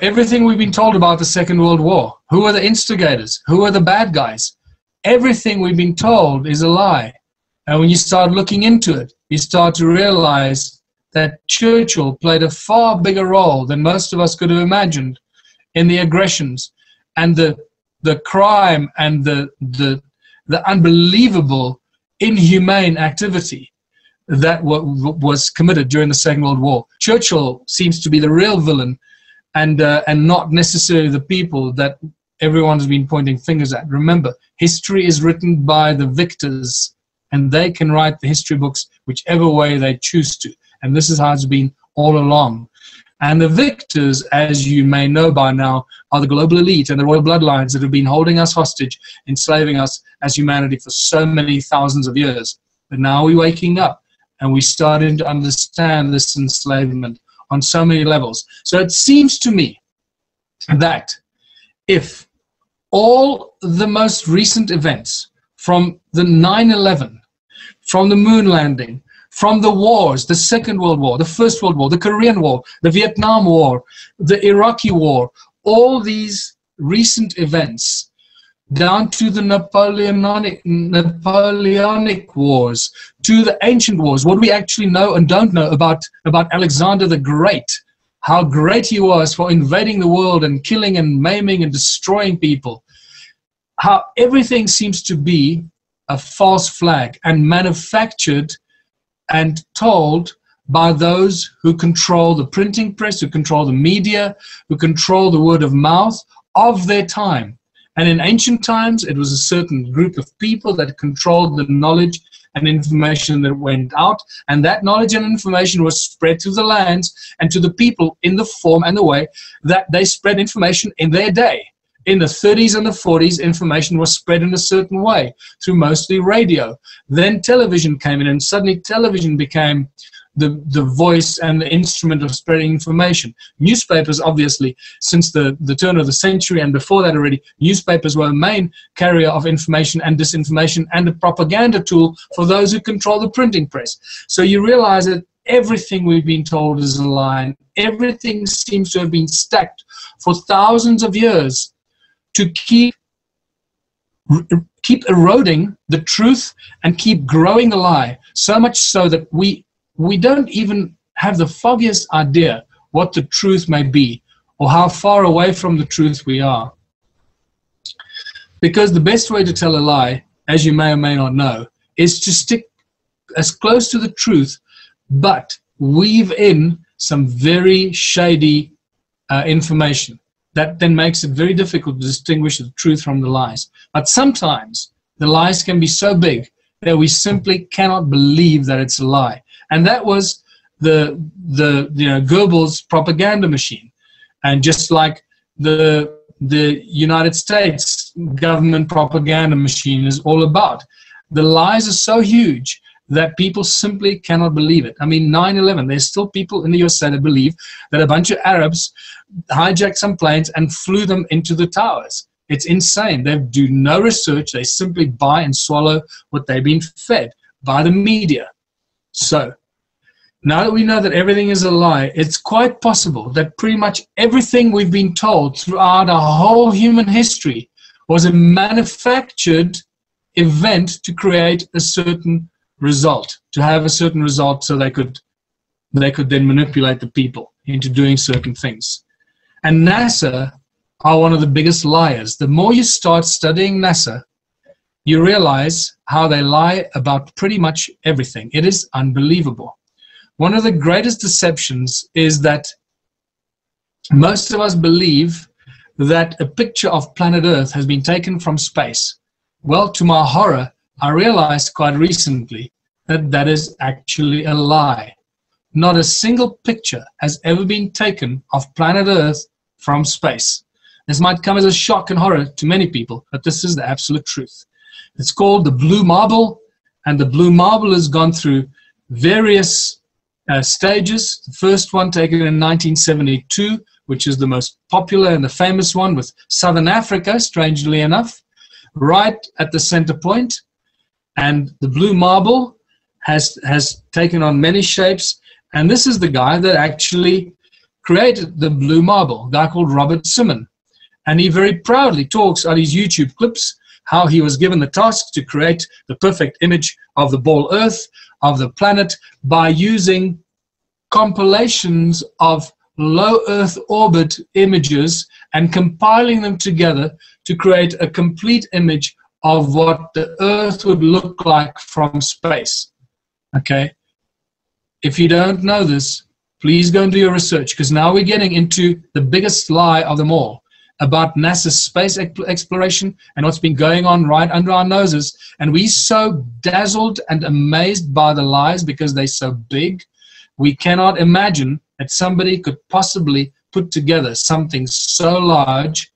Everything we've been told about the Second World War, who are the instigators, who are the bad guys, everything we've been told is a lie. And when you start looking into it, you start to realize that Churchill played a far bigger role than most of us could have imagined in the aggressions and the crime and the unbelievable inhumane activity that was committed during the Second World War. Churchill seems to be the real villain, and not necessarily the people that everyone has been pointing fingers at. Remember, history is written by the victors, and they can write the history books whichever way they choose to. And this is how it's been all along. And the victors, as you may know by now, are the global elite and the royal bloodlines that have been holding us hostage, enslaving us as humanity for so many thousands of years. But now we're waking up, and we're starting to understand this enslavement on so many levels. So it seems to me that if all the most recent events, from the 9/11, from the moon landing, from the wars, the Second World War, the First World War, the Korean War, the Vietnam War, the Iraqi War, all these recent events, down to the Napoleonic Wars, to the ancient wars, what we actually know and don't know about Alexander the Great, how great he was for invading the world and killing and maiming and destroying people, how everything seems to be a false flag and manufactured and told by those who control the printing press, who control the media, who control the word of mouth of their time. And in ancient times, it was a certain group of people that controlled the knowledge and information that went out, and that knowledge and information was spread to the lands and to the people in the form and the way that they spread information in their day. In the 30s and the 40s, information was spread in a certain way, through mostly radio. Then television came in, and suddenly television became the voice and the instrument of spreading information. Newspapers, obviously, since the turn of the century and before that already, newspapers were a main carrier of information and disinformation and a propaganda tool for those who control the printing press. So you realize that everything we've been told is a lie. Everything seems to have been stacked for thousands of years to keep eroding the truth and keep growing the lie, so much so that we don't even have the foggiest idea what the truth may be or how far away from the truth we are. Because the best way to tell a lie, as you may or may not know, is to stick as close to the truth, but weave in some very shady information. That then makes it very difficult to distinguish the truth from the lies. But sometimes the lies can be so big that we simply cannot believe that it's a lie. And that was the Goebbels propaganda machine. And just like the United States government propaganda machine is all about, the lies are so huge that people simply cannot believe it. I mean, 9/11, there's still people in the USA that believe that a bunch of Arabs hijacked some planes and flew them into the towers. It's insane. They do no research. They simply buy and swallow what they've been fed by the media. So, now that we know that everything is a lie, it's quite possible that pretty much everything we've been told throughout our whole human history was a manufactured event to create a certain result, to have a certain result so they could then manipulate the people into doing certain things. And NASA are one of the biggest liars. The more you start studying NASA, you realize how they lie about pretty much everything. It is unbelievable. One of the greatest deceptions is that most of us believe that a picture of planet Earth has been taken from space. Well, to my horror, I realized quite recently that that is actually a lie. Not a single picture has ever been taken of planet Earth from space. This might come as a shock and horror to many people, but this is the absolute truth. It's called the Blue Marble, and the Blue Marble has gone through various stages. The first one taken in 1972, which is the most popular and the famous one, with Southern Africa, strangely enough, right at the center point. And the Blue Marble has taken on many shapes, and this is the guy that actually created the blue marble, a guy called Robert Simon. And he very proudly talks on his YouTube clips how he was given the task to create the perfect image of the ball Earth, of the planet, by using compilations of low Earth orbit images and compiling them together to create a complete image of what the Earth would look like from space. Okay? If you don't know this, please go and do your research, because now we're getting into the biggest lie of them all about NASA's space exploration and what's been going on right under our noses. And we're so dazzled and amazed by the lies because they're so big. We cannot imagine that somebody could possibly put together something so large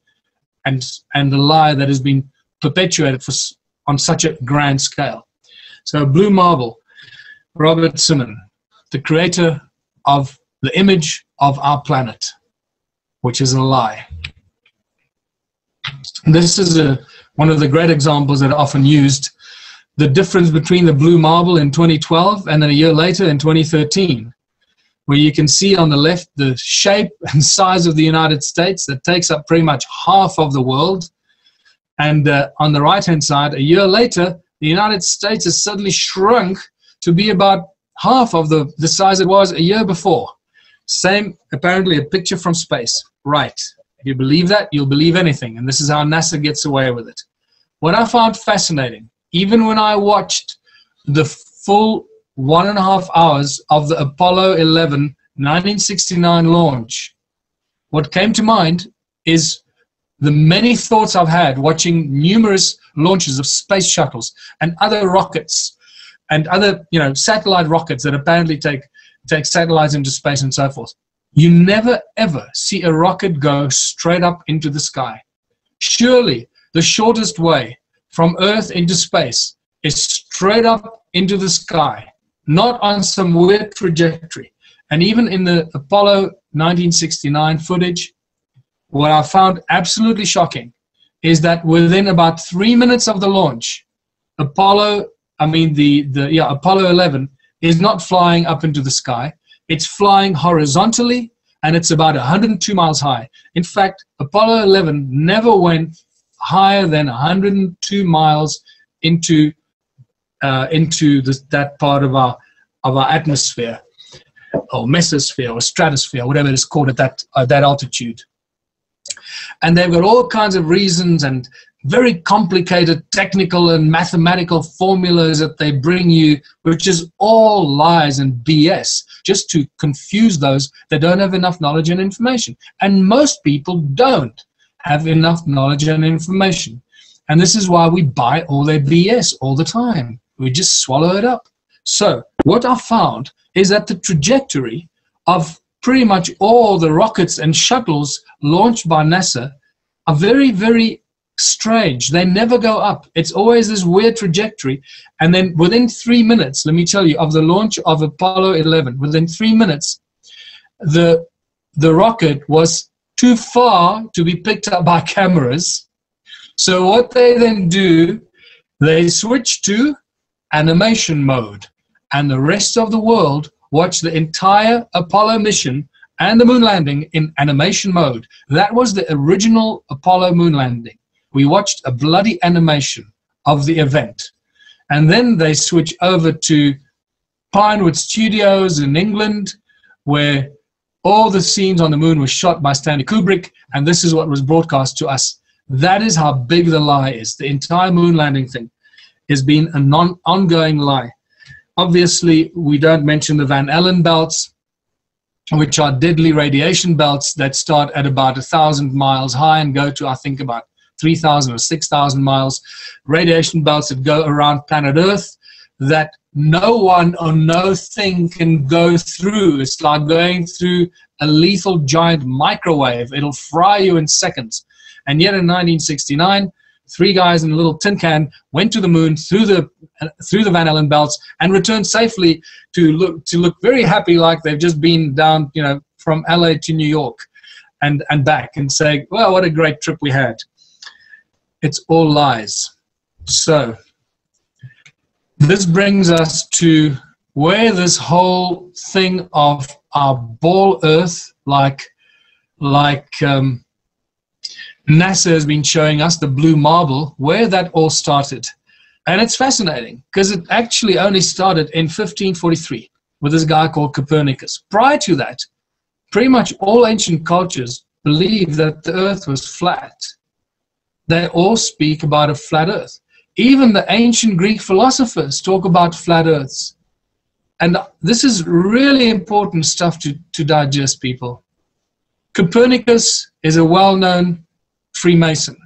and the lie that has been perpetuated on such a grand scale. So blue marble, Robert Simon, the creator of the image of our planet, which is a lie. This is one of the great examples that are often used, the difference between the blue marble in 2012 and then a year later in 2013, where you can see on the left the shape and size of the United States that takes up pretty much half of the world. And on the right-hand side, a year later, the United States has suddenly shrunk to be about half of the size it was a year before. Same, apparently, a picture from space. Right. If you believe that, you'll believe anything. And this is how NASA gets away with it. What I found fascinating, even when I watched the full 1.5 hours of the Apollo 11 1969 launch, what came to mind is the many thoughts I've had watching numerous launches of space shuttles and other rockets and other, satellite rockets that apparently take satellites into space and so forth. You never ever see a rocket go straight up into the sky. Surely the shortest way from Earth into space is straight up into the sky, not on some weird trajectory. And even in the Apollo 1969 footage, what I found absolutely shocking is that within about 3 minutes of the launch, Apollo 11 is not flying up into the sky. It's flying horizontally, and it's about 102 miles high. In fact, Apollo 11 never went higher than 102 miles into that part of our atmosphere, or mesosphere, or stratosphere, whatever it is called at that altitude. And they've got all kinds of reasons and very complicated technical and mathematical formulas that they bring you, which is all lies and BS, just to confuse those that don't have enough knowledge and information. And most people don't have enough knowledge and information. And this is why we buy all their BS all the time. We just swallow it up. So what I found is that the trajectory of pretty much all the rockets and shuttles launched by NASA are very, very strange. They never go up. It's always this weird trajectory. And then within 3 minutes, let me tell you, of the launch of Apollo 11, within 3 minutes, the rocket was too far to be picked up by cameras. So what they then do, they switch to animation mode, and the rest of the world watch the entire Apollo mission and the moon landing in animation mode. That was the original Apollo moon landing. We watched a bloody animation of the event. And then they switch over to Pinewood Studios in England, where all the scenes on the moon were shot by Stanley Kubrick, and this is what was broadcast to us. That is how big the lie is. The entire moon landing thing has been an ongoing lie. Obviously, we don't mention the Van Allen belts, which are deadly radiation belts that start at about 1,000 miles high and go to, I think, about 3,000 or 6,000 miles. Radiation belts that go around planet Earth that no one or no thing can go through. It's like going through a lethal giant microwave. It'll fry you in seconds. And yet in 1969, 3 guys in a little tin can went to the moon through the Van Allen belts and returned safely to look very happy, like they've just been down, from LA to New York and back, and say, well, what a great trip we had. It's all lies. So this brings us to where this whole thing of our ball Earth like NASA has been showing us the blue marble, where that all started. And it's fascinating because it actually only started in 1543 with this guy called Copernicus. Prior to that, pretty much all ancient cultures believed that the earth was flat. They all speak about a flat earth. Even the ancient Greek philosophers talk about flat earths. And this is really important stuff to digest, people. Copernicus is a well-known Freemason.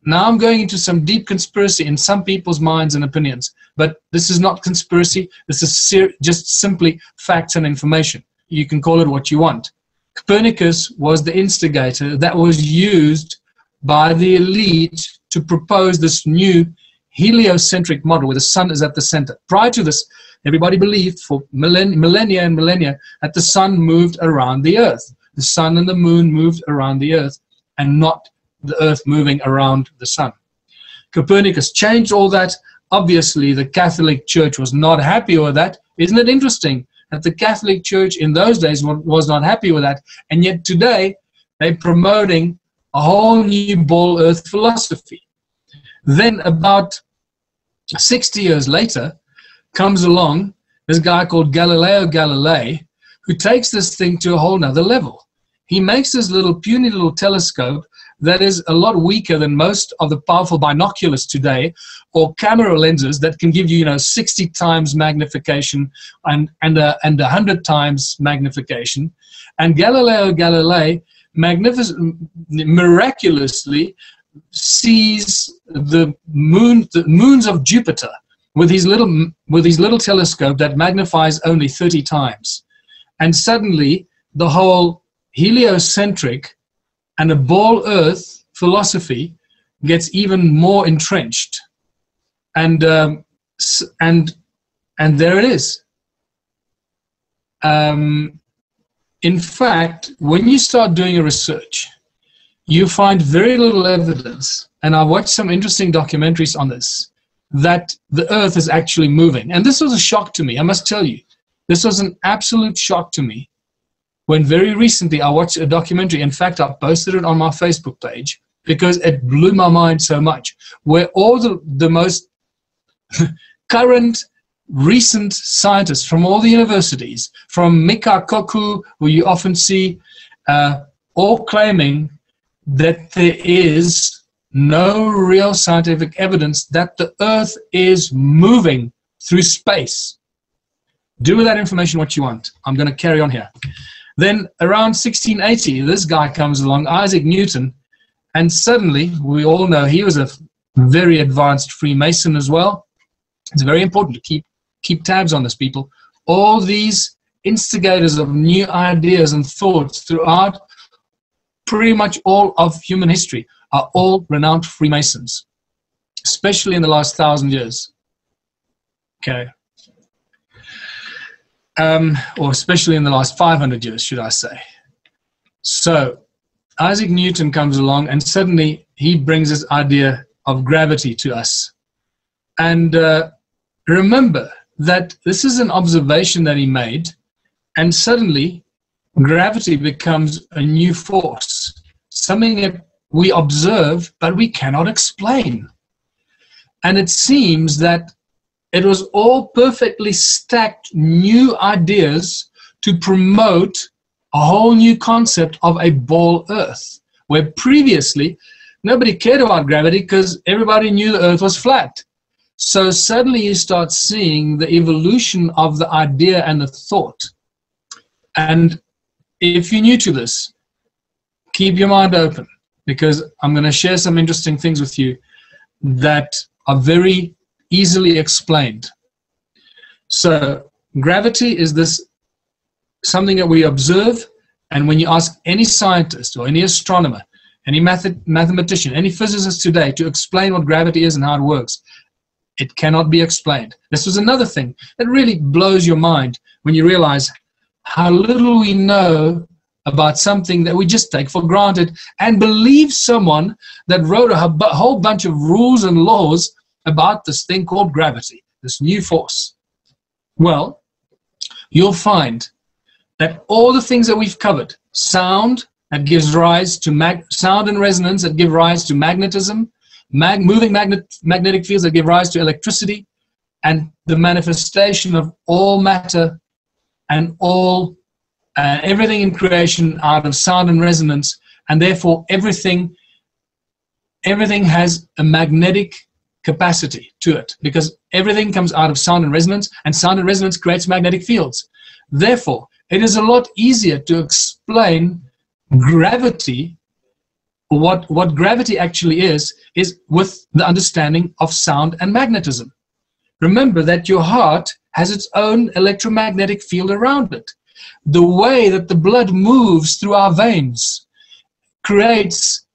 Now I'm going into some deep conspiracy in some people's minds and opinions, but this is not conspiracy. This is just simply facts and information. You can call it what you want. Copernicus was the instigator that was used by the elite to propose this new heliocentric model where the sun is at the center. Prior to this, everybody believed for millennia and millennia that the sun moved around the earth. The sun and the moon moved around the earth and not the earth moving around the sun. Copernicus changed all that. Obviously, the Catholic Church was not happy with that. Isn't it interesting that the Catholic Church in those days was not happy with that, and yet today they're promoting a whole new ball earth philosophy. Then about 60 years later comes along this guy called Galileo Galilei, who takes this thing to a whole nother level. He makes this little puny little telescope that is a lot weaker than most of the powerful binoculars today, or camera lenses that can give you, 60 times magnification and 100 times magnification. And Galileo Galilei miraculously sees the moons of Jupiter with his little telescope that magnifies only 30 times. And suddenly the whole heliocentric and a ball earth philosophy gets even more entrenched. And there it is. In fact, when you start doing a research, you find very little evidence, and I watched some interesting documentaries on this, that the earth is actually moving. And this was a shock to me, I must tell you. This was an absolute shock to me when very recently I watched a documentary. In fact, I posted it on my Facebook page because it blew my mind so much, where all the most current, recent scientists from all the universities, from Mika Koku, who you often see, all claiming that there is no real scientific evidence that the earth is moving through space. Do with that information what you want. I'm going to carry on here. Then around 1680, this guy comes along, Isaac Newton, and suddenly, we all know he was a very advanced Freemason as well. It's very important to keep tabs on this, people. All these instigators of new ideas and thoughts throughout pretty much all of human history are all renowned Freemasons, especially in the last 1,000 years. Okay. Or especially in the last 500 years, should I say. So Isaac Newton comes along and suddenly he brings this idea of gravity to us. And remember that this is an observation that he made, and suddenly gravity becomes a new force, something that we observe but we cannot explain. And it seems that it was all perfectly stacked new ideas to promote a whole new concept of a ball earth, where previously nobody cared about gravity because everybody knew the earth was flat. So suddenly you start seeing the evolution of the idea and the thought. And if you're new to this, keep your mind open, because I'm going to share some interesting things with you that are very easily explained. So gravity is this something that we observe, and when you ask any scientist or any astronomer, any mathematician, any physicist today to explain what gravity is and how it works, it cannot be explained. This was another thing that really blows your mind when you realize how little we know about something that we just take for granted and believe someone that wrote a whole bunch of rules and laws about this thing called gravity, this new force. Well, you'll find that all the things that we've covered, sound that gives rise to sound and resonance that give rise to magnetism, moving magnetic fields that give rise to electricity, and the manifestation of all matter and all everything in creation out of sound and resonance, and therefore everything has a magnetic capacity to it, because everything comes out of sound and resonance creates magnetic fields. Therefore, it is a lot easier to explain gravity. What gravity actually is with the understanding of sound and magnetism. Remember that your heart has its own electromagnetic field around it. The way that the blood moves through our veins makes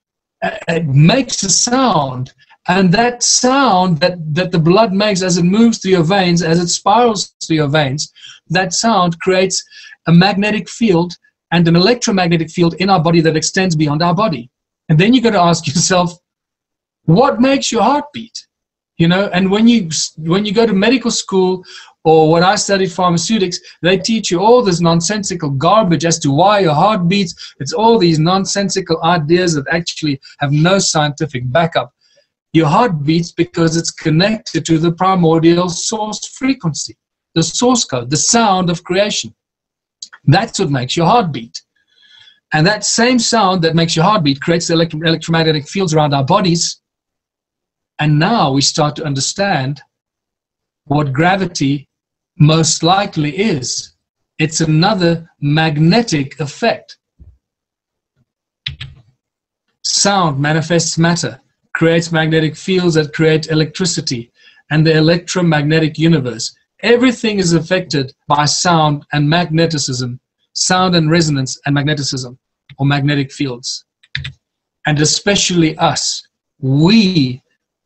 a sound, and that sound that the blood makes as it moves through your veins, as it spirals through your veins, that sound creates a magnetic field and an electromagnetic field in our body that extends beyond our body. And then you got to ask yourself, what makes your heart beat? You know, and when you go to medical school, or when I studied pharmaceutics, they teach you all this nonsensical garbage as to why your heart beats. It's all these nonsensical ideas that actually have no scientific backup. Your heart beats because it's connected to the primordial source frequency, the source code, the sound of creation. That's what makes your heart beat. And that same sound that makes your heart beat creates the electromagnetic fields around our bodies. And now we start to understand what gravity most likely is. It's another magnetic effect. Sound manifests matter, creates magnetic fields that create electricity and the electromagnetic universe. Everything is affected by sound and magneticism, sound and resonance and magneticism, or magnetic fields. And especially us. We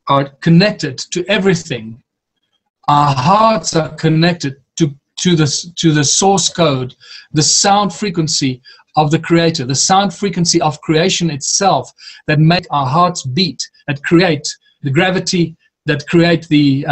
are connected to everything. Our hearts are connected to the source code, the sound frequency of the Creator, the sound frequency of creation itself that make our hearts beat, that create the gravity, that create the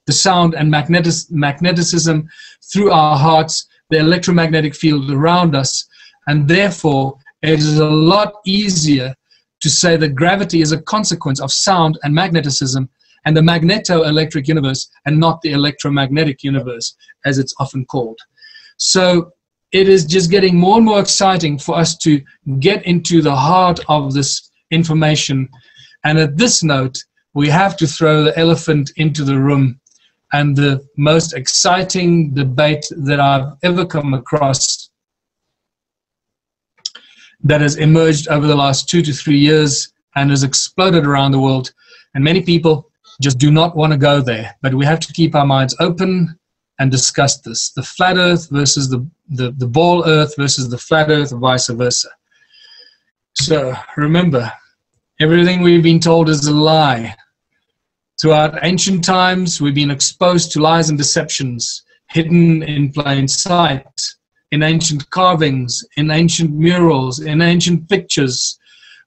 sound and magneticism through our hearts, the electromagnetic field around us. And therefore, it is a lot easier to say that gravity is a consequence of sound and magneticism and the magneto-electric universe, and not the electromagnetic universe, as it's often called. So it is just getting more and more exciting for us to get into the heart of this information. And at this note, we have to throw the elephant into the room, and the most exciting debate that I've ever come across that has emerged over the last 2 to 3 years and has exploded around the world. And many people just do not want to go there, but we have to keep our minds open and discuss this. The flat earth versus the ball earth versus the flat earth, and vice versa. So remember, everything we've been told is a lie. Throughout ancient times, we've been exposed to lies and deceptions, hidden in plain sight, in ancient carvings, in ancient murals, in ancient pictures.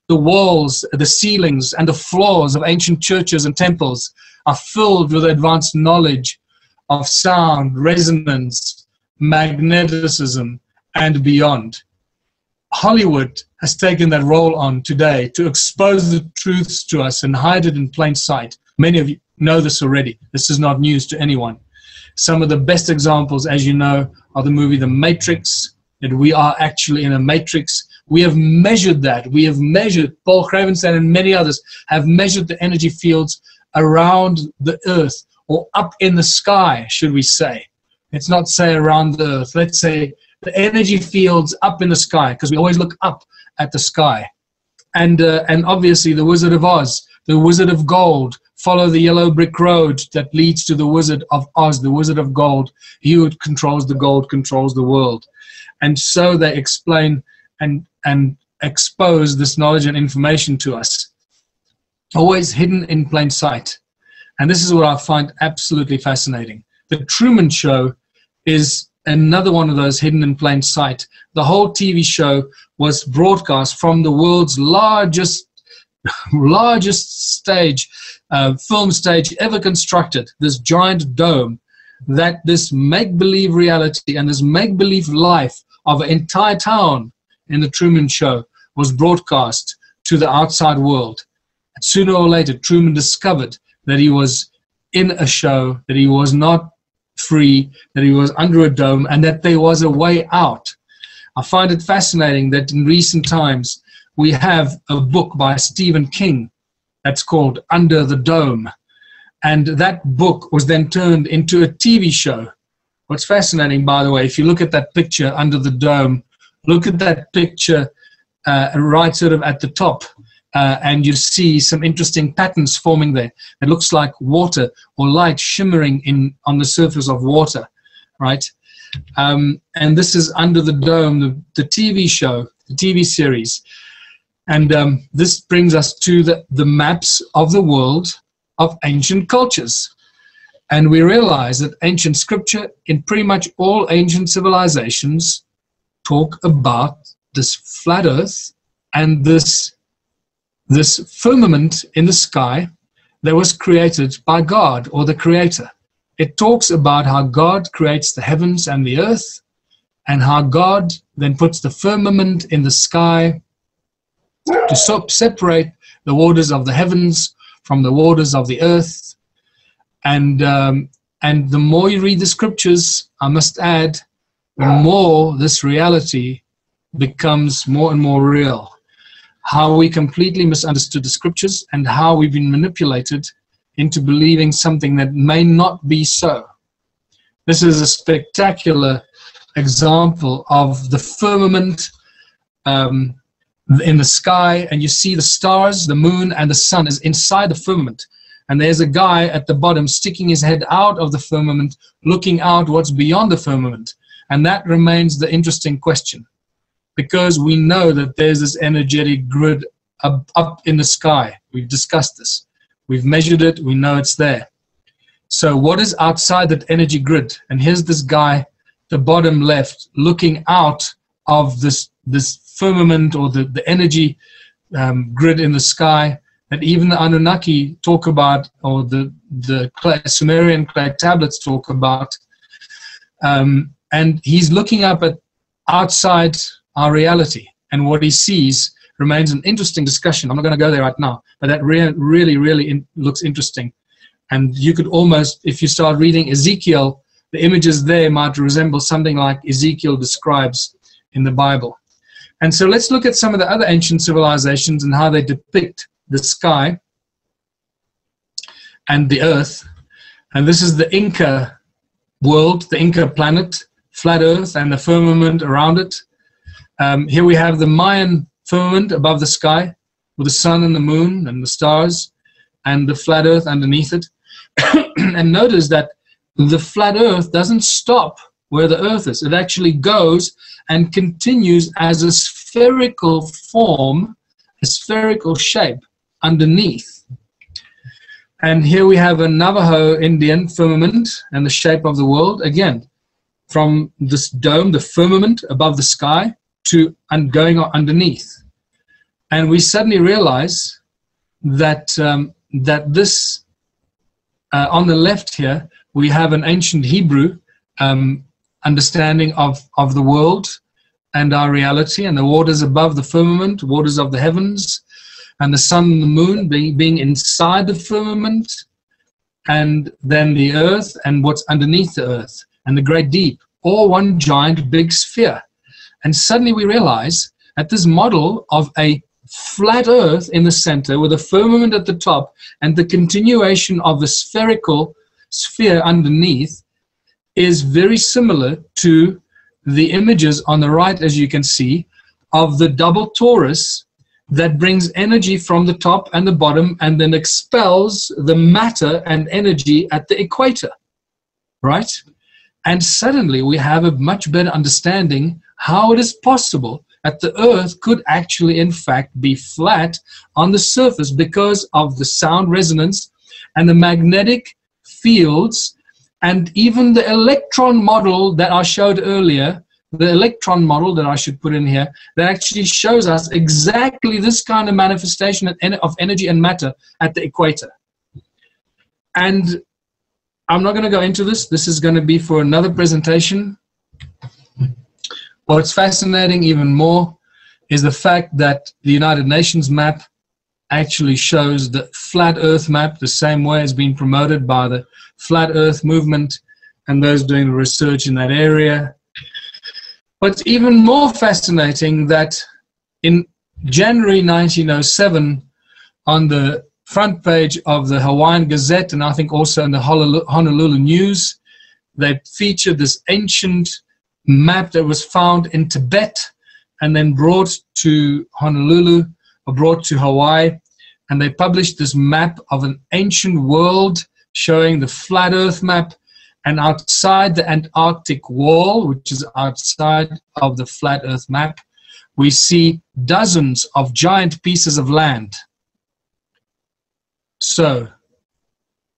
The walls, the ceilings, and the floors of ancient churches and temples are filled with advanced knowledge of sound, resonance, magneticism, and beyond. Hollywood has taken that role on today to expose the truths to us and hide it in plain sight. Many of you know this already. This is not news to anyone. Some of the best examples, as you know, are the movie The Matrix, that we are actually in a matrix. We have measured that. We have measured, Paul Cravenstein and many others have measured the energy fields around the earth, or up in the sky, should we say. Let's not say around the earth. Let's say the energy fields up in the sky, because we always look up at the sky. And obviously the Wizard of Oz, the Wizard of Gold, follow the yellow brick road that leads to the Wizard of Oz, the Wizard of Gold. He who controls the gold controls the world. And so they explain and expose this knowledge and information to us, always hidden in plain sight. And this is what I find absolutely fascinating. The Truman Show is another one of those hidden in plain sight. The whole TV show was broadcast from the world's largest stage, film stage ever constructed, this giant dome, that this make-believe reality and this make-believe life of an entire town in the Truman Show was broadcast to the outside world. And sooner or later, Truman discovered that he was in a show, that he was not free, that he was under a dome, and that there was a way out. I find it fascinating that in recent times we have a book by Stephen King that's called Under the Dome. And that book was then turned into a TV show. What's fascinating, by the way, if you look at that picture under the dome, look at that picture right sort of at the top, and you see some interesting patterns forming there. It looks like water or light shimmering on the surface of water, right? And this is Under the Dome, the TV show, the TV series. And this brings us to the maps of the world of ancient cultures. And we realize that ancient scripture in pretty much all ancient civilizations talk about this flat earth and this firmament in the sky that was created by God or the Creator. It talks about how God creates the heavens and the earth, and how God then puts the firmament in the sky to separate the waters of the heavens from the waters of the earth. And the more you read the scriptures, I must add, the more this reality becomes more and more real. How we completely misunderstood the scriptures and how we've been manipulated into believing something that may not be so. This is a spectacular example of the firmament in the sky, and you see the stars, the moon, and the sun is inside the firmament. And there's a guy at the bottom sticking his head out of the firmament, looking out what's beyond the firmament. And that remains the interesting question, because we know that there's this energetic grid up in the sky. We've discussed this. We've measured it. We know it's there. So what is outside that energy grid? And here's this guy, the bottom left, looking out of this firmament or the energy grid in the sky that even the Anunnaki talk about, or the Sumerian clay tablets talk about. And he's looking up at outside our reality, and what he sees remains an interesting discussion. I'm not going to go there right now, but that really looks interesting. And you could almost, if you start reading Ezekiel, the images there might resemble something like Ezekiel describes in the Bible. And so let's look at some of the other ancient civilizations and how they depict the sky and the earth. And this is the Inca world, the Inca planet, flat earth, and the firmament around it. Here we have the Mayan firmament above the sky with the sun and the moon and the stars and the flat earth underneath it. And notice that the flat earth doesn't stop where the earth is. It actually goes and continues as a spherical form, a spherical shape underneath. And here we have a Navajo Indian firmament and the shape of the world. Again, from this dome, the firmament above the sky, to and going underneath. And we suddenly realize that this on the left here we have an ancient Hebrew understanding of the world and our reality, and the waters above the firmament, waters of the heavens, and the sun and the moon being inside the firmament, and then the earth and what's underneath the earth, and the great deep, all one giant big sphere. And suddenly we realize that this model of a flat earth in the center with a firmament at the top and the continuation of the spherical sphere underneath is very similar to the images on the right, as you can see, of the double torus that brings energy from the top and the bottom and then expels the matter and energy at the equator, right? And suddenly we have a much better understanding how it is possible that the earth could actually in fact be flat on the surface because of the sound resonance and the magnetic fields, and even the electron model that I showed earlier, the electron model that I should put in here, that actually shows us exactly this kind of manifestation of energy and matter at the equator. And I'm not going to go into this. This is going to be for another presentation. What's fascinating even more is the fact that the United Nations map actually shows the flat earth map the same way as being promoted by the flat earth movement and those doing the research in that area. What's even more fascinating that in January 1907, on the front page of the Hawaiian Gazette, and I think also in the Honolulu News, they featured this ancient map that was found in Tibet and then brought to Honolulu, or brought to Hawaii, and they published this map of an ancient world showing the flat earth map, and outside the Antarctic wall, which is outside of the flat earth map, we see dozens of giant pieces of land. So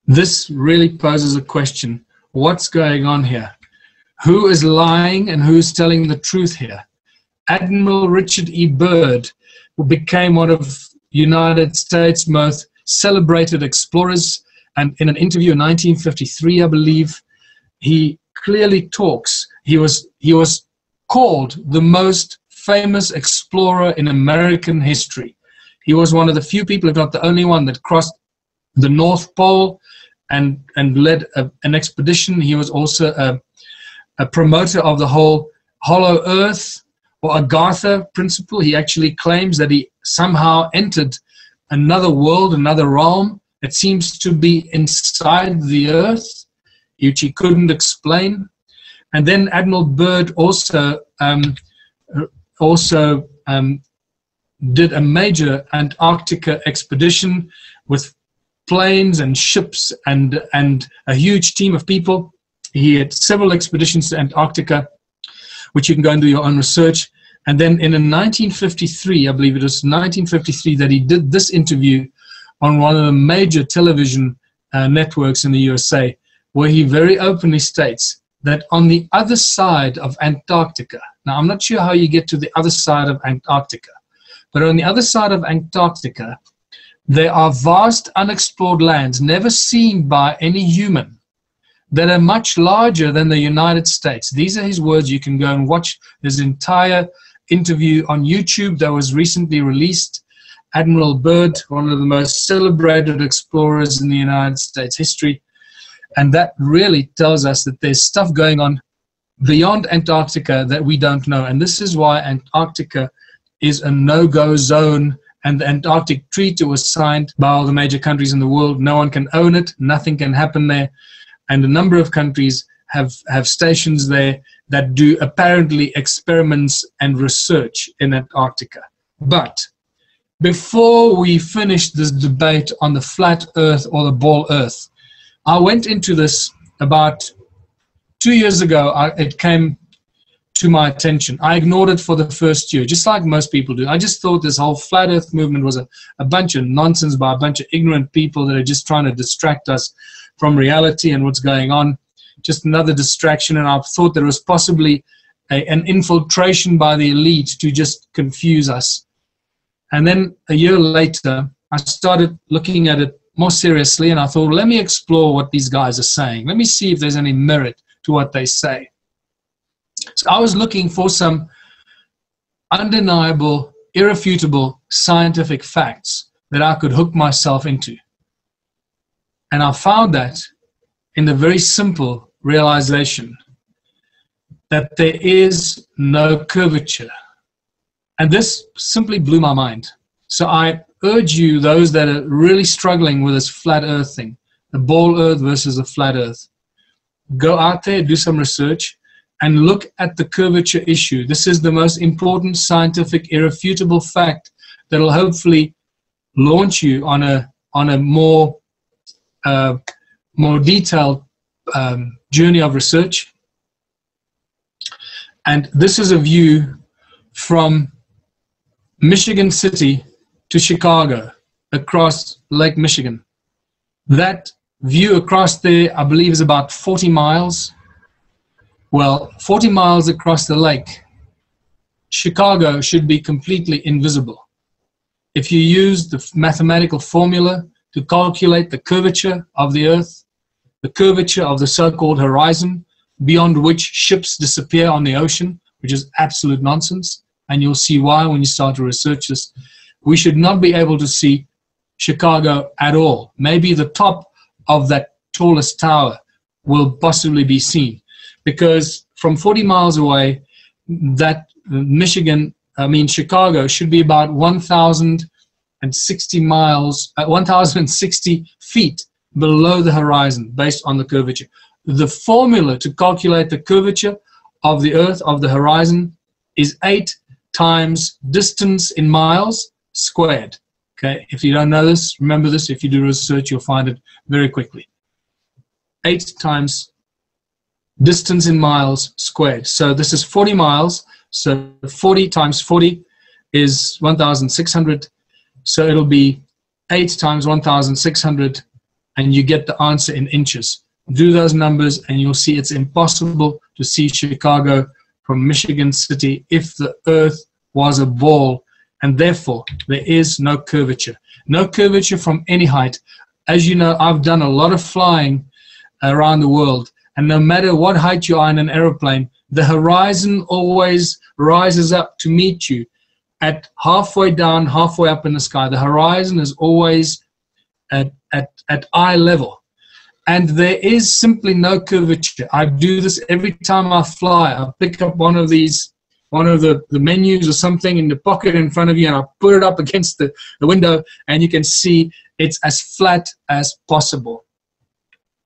this really poses a question. What's going on here? Who is lying and who's telling the truth here? Admiral Richard E. Byrd, who became one of United States' most celebrated explorers, and in an interview in 1953, I believe, he clearly talks. He was called the most famous explorer in American history. He was one of the few people, if not the only one, that crossed the North Pole and led an expedition. He was also a promoter of the whole hollow earth or Agartha principle. He actually claims that he somehow entered another world, another realm that seems to be inside the earth, which he couldn't explain. And then Admiral Byrd also did a major Antarctica expedition with planes and ships and a huge team of people. He had several expeditions to Antarctica, which you can go and do your own research. And then in 1953, I believe it was 1953, that he did this interview on one of the major television networks in the USA, where he very openly states that on the other side of Antarctica, now I'm not sure how you get to the other side of Antarctica, but on the other side of Antarctica, there are vast unexplored lands never seen by any human that are much larger than the United States. These are his words. You can go and watch his entire interview on YouTube that was recently released. Admiral Byrd, one of the most celebrated explorers in the United States history. And that really tells us that there's stuff going on beyond Antarctica that we don't know. And this is why Antarctica is a no-go zone. And the Antarctic Treaty was signed by all the major countries in the world. No one can own it. Nothing can happen there. And a number of countries have stations there that do apparently experiments and research in Antarctica. But before we finish this debate on the flat earth or the ball earth, I went into this about 2 years ago. It came to my attention. I ignored it for the first year, just like most people do. I just thought this whole flat earth movement was a bunch of nonsense by a bunch of ignorant people that are just trying to distract us from reality and what's going on. Just another distraction. And I thought there was possibly an infiltration by the elite to just confuse us. And then a year later, I started looking at it more seriously, and I thought, let me explore what these guys are saying. Let me see if there's any merit to what they say. So I was looking for some undeniable, irrefutable scientific facts that I could hook myself into. And I found that in the very simple realization that there is no curvature. And this simply blew my mind. So I urge you, those that are really struggling with this flat earth thing, the ball earth versus the flat earth, go out there, do some research, and look at the curvature issue. This is the most important scientific, irrefutable fact that will hopefully launch you on a more detailed journey of research. And this is a view from Michigan City to Chicago, across Lake Michigan. That view across there, I believe, is about 40 miles. Well, 40 miles across the lake, Chicago should be completely invisible. If you use the mathematical formula to calculate the curvature of the Earth, the curvature of the so-called horizon, beyond which ships disappear on the ocean, which is absolute nonsense. And you'll see why when you start to research this. We should not be able to see Chicago at all. Maybe the top of that tallest tower will possibly be seen, because from 40 miles away, that Chicago should be about 1,060 miles, 1,060 feet below the horizon based on the curvature. The formula to calculate the curvature of the Earth, of the horizon, is 8 times distance in miles squared. Okay, if you don't know this, remember this. If you do research, you'll find it very quickly. 8 times distance in miles squared. So this is 40 miles. So 40 times 40 is 1,600. So it'll be 8 times 1,600, and you get the answer in inches. Do those numbers, and you'll see it's impossible to see Chicago from Michigan City if the Earth was a ball, and therefore there is no curvature. No curvature from any height. As you know, I've done a lot of flying around the world, and no matter what height you are in an aeroplane, the horizon always rises up to meet you at halfway down, halfway up in the sky. The horizon is always at eye level, and there is simply no curvature. I do this every time I fly. I pick up one of these, one of the menus or something in the pocket in front of you, and I put it up against the window, and you can see it's as flat as possible.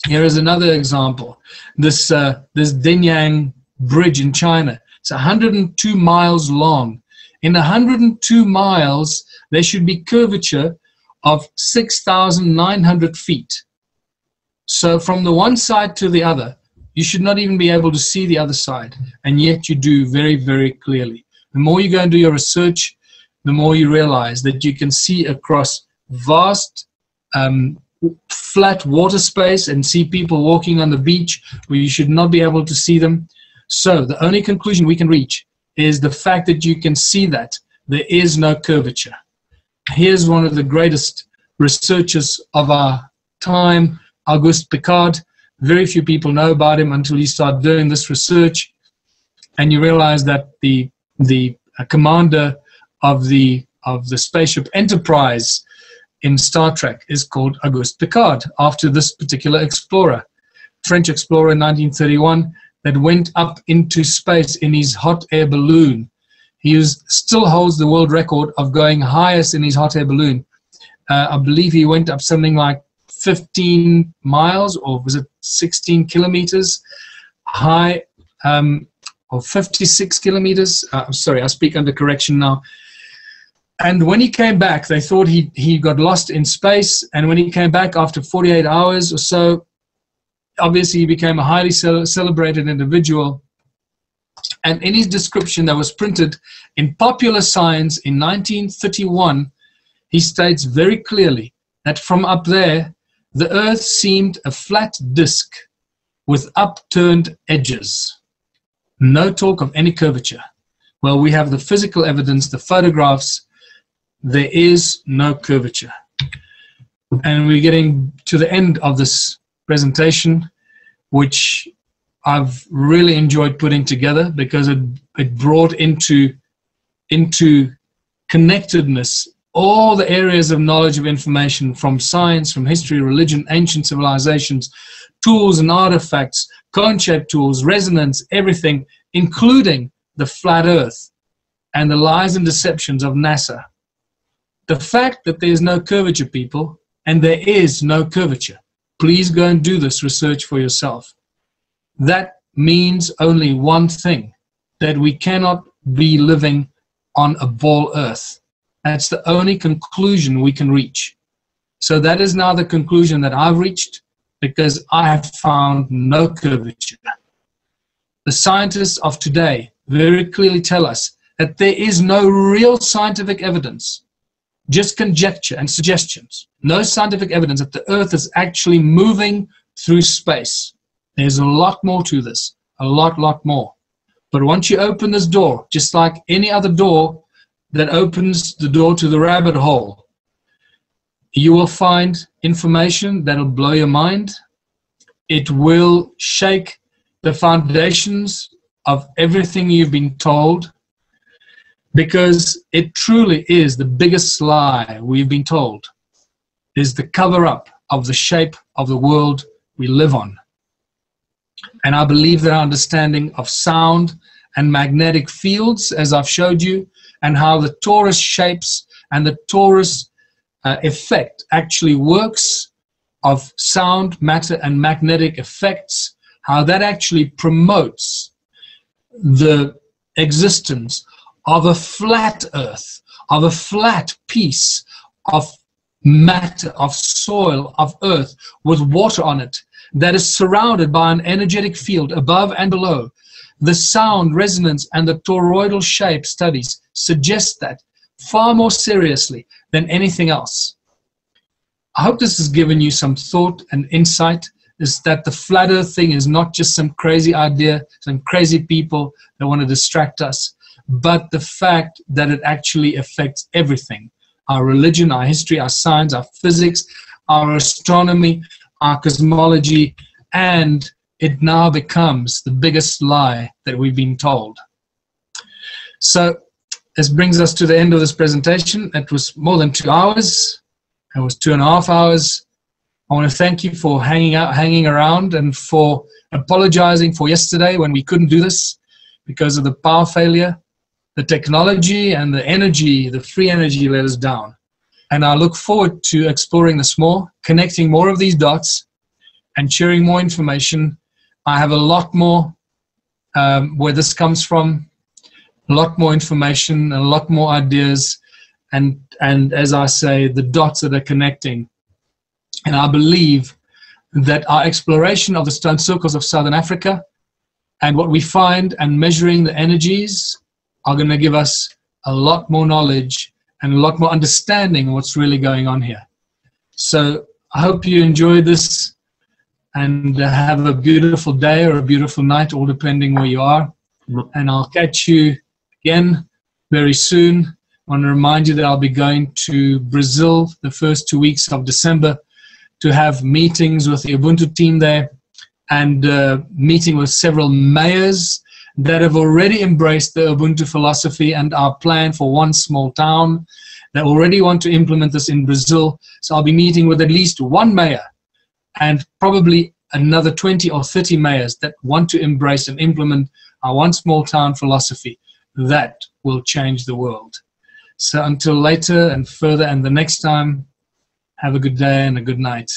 Here is another example. This Dinyang Bridge in China. It's 102 miles long. In 102 miles, there should be curvature of 6,900 feet. So from the one side to the other, you should not even be able to see the other side, and yet you do very, very clearly. The more you go and do your research, the more you realize that you can see across vast flat water space and see people walking on the beach where you should not be able to see them. So the only conclusion we can reach is the fact that you can see that there is no curvature. Here's one of the greatest researchers of our time, Auguste Piccard. Very few people know about him until you start doing this research, and you realize that the commander of the spaceship Enterprise in Star Trek is called Auguste Piccard, after this particular explorer, French explorer in 1931, that went up into space in his hot air balloon. He still holds the world record of going highest in his hot air balloon. I believe he went up something like 15 miles, or was it 16 kilometers high, or 56 kilometers. I'm sorry, I speak under correction now. And when he came back, they thought he got lost in space. And when he came back after 48 hours or so, obviously he became a highly celebrated individual. And in his description that was printed in Popular Science in 1931, he states very clearly that from up there, the Earth seemed a flat disk with upturned edges. No talk of any curvature. Well, we have the physical evidence, the photographs. There is no curvature. And we're getting to the end of this presentation, which I've really enjoyed putting together, because it brought into connectedness all the areas of knowledge of information, from science, from history, religion, ancient civilizations, tools and artifacts, cone-shaped tools, resonance, everything, including the flat Earth and the lies and deceptions of NASA. The fact that there is no curvature, people, and there is no curvature, please go and do this research for yourself. That means only one thing, that we cannot be living on a ball Earth. That's the only conclusion we can reach. So that is now the conclusion that I've reached, because I have found no curvature. The scientists of today very clearly tell us that there is no real scientific evidence, just conjecture and suggestions. No scientific evidence that the Earth is actually moving through space. There's a lot more to this, a lot more. But once you open this door, just like any other door that opens the door to the rabbit hole, you will find information that'll blow your mind. It will shake the foundations of everything you've been told, because it truly is the biggest lie we've been told, is the cover-up of the shape of the world we live on. And I believe that our understanding of sound and magnetic fields, as I've showed you, and how the torus shapes and the torus effect actually works of sound, matter, and magnetic effects, how that actually promotes the existence of a flat earth, of a flat piece of matter, of soil, of earth with water on it that is surrounded by an energetic field above and below. The sound, resonance, and the toroidal shape studies suggest that far more seriously than anything else. I hope this has given you some thought and insight, is that the flat earth thing is not just some crazy idea, some crazy people that want to distract us, but the fact that it actually affects everything. Our religion, our history, our science, our physics, our astronomy, our cosmology, and it now becomes the biggest lie that we've been told. So this brings us to the end of this presentation. It was more than 2 hours. It was 2.5 hours. I want to thank you for hanging around, and for apologizing for yesterday when we couldn't do this because of the power failure. The technology and the energy, the free energy, let us down. And I look forward to exploring this more, connecting more of these dots, and sharing more information. I have a lot more where this comes from, a lot more information, a lot more ideas, and as I say, the dots that are connecting. And I believe that our exploration of the stone circles of Southern Africa and what we find and measuring the energies are going to give us a lot more knowledge and a lot more understanding of what's really going on here. So I hope you enjoyed this, and have a beautiful day or a beautiful night, all depending where you are. And I'll catch you again very soon. I want to remind you that I'll be going to Brazil the first 2 weeks of December to have meetings with the Ubuntu team there, and meeting with several mayors that have already embraced the Ubuntu philosophy and our plan for one small town, that already want to implement this in Brazil. So I'll be meeting with at least one mayor and probably another 20 or 30 mayors that want to embrace and implement our one small town philosophy. That will change the world. So until later and further and the next time, have a good day and a good night.